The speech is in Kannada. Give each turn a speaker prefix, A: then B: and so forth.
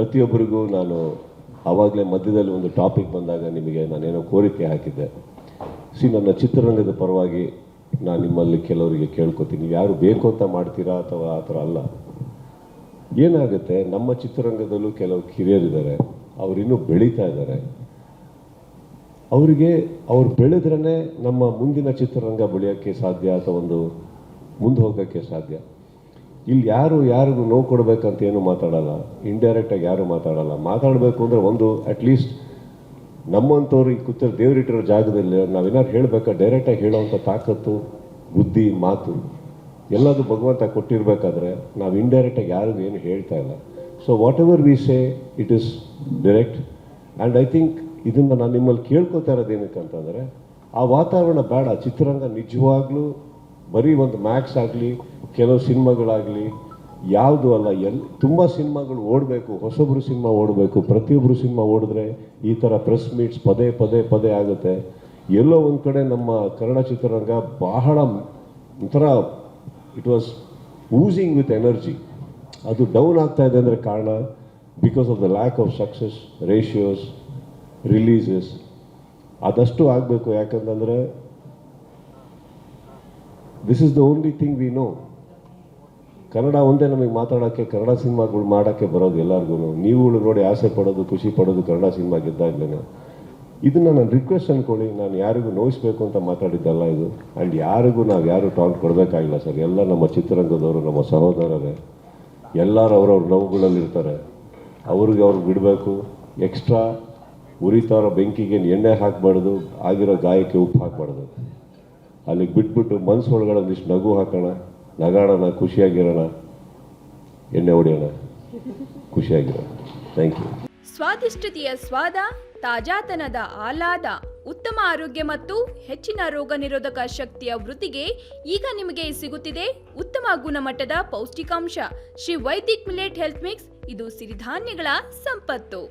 A: ಪ್ರತಿಯೊಬ್ಬರಿಗೂ ನಾನು ಆವಾಗಲೇ ಮಧ್ಯದಲ್ಲಿ ಒಂದು ಟಾಪಿಕ್ ಬಂದಾಗ ನಿಮಗೆ ನಾನೇನೋ ಕೋರಿಕೆ ಹಾಕಿದ್ದೆ. ನನ್ನ ಚಿತ್ರರಂಗದ ಪರವಾಗಿ ನಾನು ನಿಮ್ಮಲ್ಲಿ ಕೆಲವರಿಗೆ ಕೇಳ್ಕೊತೀನಿ, ನೀವು ಯಾರು ಬೇಕು ಅಂತ ಮಾಡ್ತೀರಾ ಅಥವಾ ಆ ಥರ ಅಲ್ಲ. ಏನಾಗುತ್ತೆ, ನಮ್ಮ ಚಿತ್ರರಂಗದಲ್ಲೂ ಕೆಲವು ಕಿರಿಯರಿದ್ದಾರೆ, ಅವರಿನ್ನೂ ಬೆಳೀತಾ ಇದ್ದಾರೆ. ಅವರಿಗೆ ಅವ್ರು ಬೆಳೆದ್ರೇ ನಮ್ಮ ಮುಂದಿನ ಚಿತ್ರರಂಗ ಬೆಳೆಯೋಕ್ಕೆ ಸಾಧ್ಯ ಅಥವಾ ಒಂದು ಮುಂದೆ ಹೋಗೋಕ್ಕೆ ಸಾಧ್ಯ. ಇಲ್ಲಿ ಯಾರಿಗೂ ನೋವು ಕೊಡಬೇಕಂತ ಏನು ಮಾತಾಡಲ್ಲ, ಇಂಡೈರೆಕ್ಟಾಗಿ ಯಾರು ಮಾತಾಡಲ್ಲ. ಮಾತಾಡಬೇಕು ಅಂದರೆ ಒಂದು ಅಟ್ಲೀಸ್ಟ್ ನಮ್ಮಂಥವ್ರು ಈ ಕೂತಿರೋ ದೇವರಿಟ್ಟಿರೋ ಜಾಗದಲ್ಲಿ ನಾವೇನಾದ್ರು ಹೇಳಬೇಕಾ, ಡೈರೆಕ್ಟಾಗಿ ಹೇಳೋವಂಥ ತಾಕತ್ತು, ಬುದ್ಧಿ, ಮಾತು ಎಲ್ಲದೂ ಭಗವಂತ ಕೊಟ್ಟಿರಬೇಕಾದ್ರೆ ನಾವು ಇಂಡೈರೆಕ್ಟಾಗಿ ಯಾರಿಗೂ ಏನು ಹೇಳ್ತಾ ಇಲ್ಲ. So what ever we say it is direct. And I think ಇದನ್ನು ನಾನು ನಿಮ್ಮಲ್ಲಿ ಕೇಳ್ಕೊತಾ ಇರೋದೇನಕ್ಕಂತಂದರೆ, ಆ ವಾತಾವರಣ ಬೇಡ. ಚಿತ್ರರಂಗ ನಿಜವಾಗ್ಲೂ ಬರೀ ಒಂದು ಮ್ಯಾಕ್ಸ್ ಆಗಲಿ, ಕೆಲವು ಸಿನಿಮಾಗಳಾಗಲಿ ಯಾವುದು ಅಲ್ಲ. ತುಂಬ ಸಿನಿಮಾಗಳು ಓಡಬೇಕು, ಹೊಸೊಬ್ಬರು ಸಿನಿಮಾ ಓಡಬೇಕು. ಪ್ರತಿಯೊಬ್ಬರು ಸಿನಿಮಾ ಓಡಿದ್ರೆ ಈ ಥರ ಪ್ರೆಸ್ ಮೀಟ್ಸ್ ಪದೇ ಆಗುತ್ತೆ. ಎಲ್ಲೋ ಒಂದು ಕಡೆ ನಮ್ಮ ಕನ್ನಡ ಚಿತ್ರರಂಗ ಬಹಳ ಒಂಥರ ಇಟ್ ವಾಸ್ ಊಸಿಂಗ್ ವಿತ್ ಎನರ್ಜಿ. ಅದು ಡೌನ್ ಆಗ್ತಾ ಇದೆ ಅಂದರೆ ಕಾರಣ because of the lack of success ratios, releases. ಅದಷ್ಟು ಆಗಬೇಕು. ಯಾಕಂತಂದರೆ this is the only thing we know. Kannada ಒಂದೇ ನಮಗೆ ಮಾತಾಡೋಕ್ಕೆ, ಕನ್ನಡ ಸಿನಿಮಾಗಳು ಮಾಡೋಕ್ಕೆ ಬರೋದು ಎಲ್ಲರಿಗೂ. ನೀವುಗಳು ನೋಡಿ ಆಸೆ ಪಡೋದು, ಖುಷಿ ಪಡೋದು ಕನ್ನಡ ಸಿನಿಮಾ ಗೆದ್ದಾಗಲೇ. ಇದನ್ನು ನಾನು ರಿಕ್ವೆಸ್ಟ್ ಅಂದ್ಕೊಳ್ಳಿ, ನಾನು ಯಾರಿಗೂ ನೋಯಿಸ್ಬೇಕು ಅಂತ ಮಾತಾಡಿದ್ದಲ್ಲ ಇದು. ಆ್ಯಂಡ್ ಯಾರಿಗೂ ಯಾರು ಟಾಂಟ್ ಕೊಡಬೇಕಾಗಿಲ್ಲ ಸರ್. ಎಲ್ಲ ನಮ್ಮ ಚಿತ್ರರಂಗದವರು, ನಮ್ಮ ಸಹೋದರರೇ, ಎಲ್ಲರೂ ಅವ್ರವ್ರ ನೋವುಗಳಲ್ಲಿರ್ತಾರೆ. ಅವ್ರಿಗೆ ಬಿಡಬೇಕು. ಎಕ್ಸ್ಟ್ರಾ ಉರಿತಾರ ಬೆಂಕಿಗೆ ಎಣ್ಣೆ ಹಾಕಬಾರ್ದು, ಆಗಿರೋ ಗಾಯಕ್ಕೆ ಉಪ್ಪು ಹಾಕಬಾರ್ದು. ಅಲ್ಲಿಗೆ ಬಿಟ್ಬಿಟ್ಟು ಮನಸ್ಸು ಒಳಗಡೆ ಒಂದಿಷ್ಟು ನಗು ಹಾಕೋಣ, ನಗಾಡೋಣ, ಖುಷಿಯಾಗಿರೋಣ, ಎಣ್ಣೆ ಹೊಡೆಯೋಣ, ಖುಷಿಯಾಗಿರೋಣ. Thank you.
B: ಸ್ವಾದಿಷ್ಟತೆಯ ಸ್ವಾದ, ತಾಜಾತನದ ಆಹ್ಲಾದ, ಉತ್ತಮ ಆರೋಗ್ಯ ಮತ್ತು ಹೆಚ್ಚಿನ ರೋಗ ನಿರೋಧಕ ಶಕ್ತಿಯ ವೃದ್ಧಿಗೆ ಈಗ ನಿಮಗೆ ಸಿಗುತ್ತಿದೆ ಉತ್ತಮ ಗುಣಮಟ್ಟದ ಪೌಷ್ಟಿಕಾಂಶ. Shri Vaidik millet health mix. ಇದು ಸಿರಿಧಾನ್ಯಗಳ ಸಂಪತ್ತು.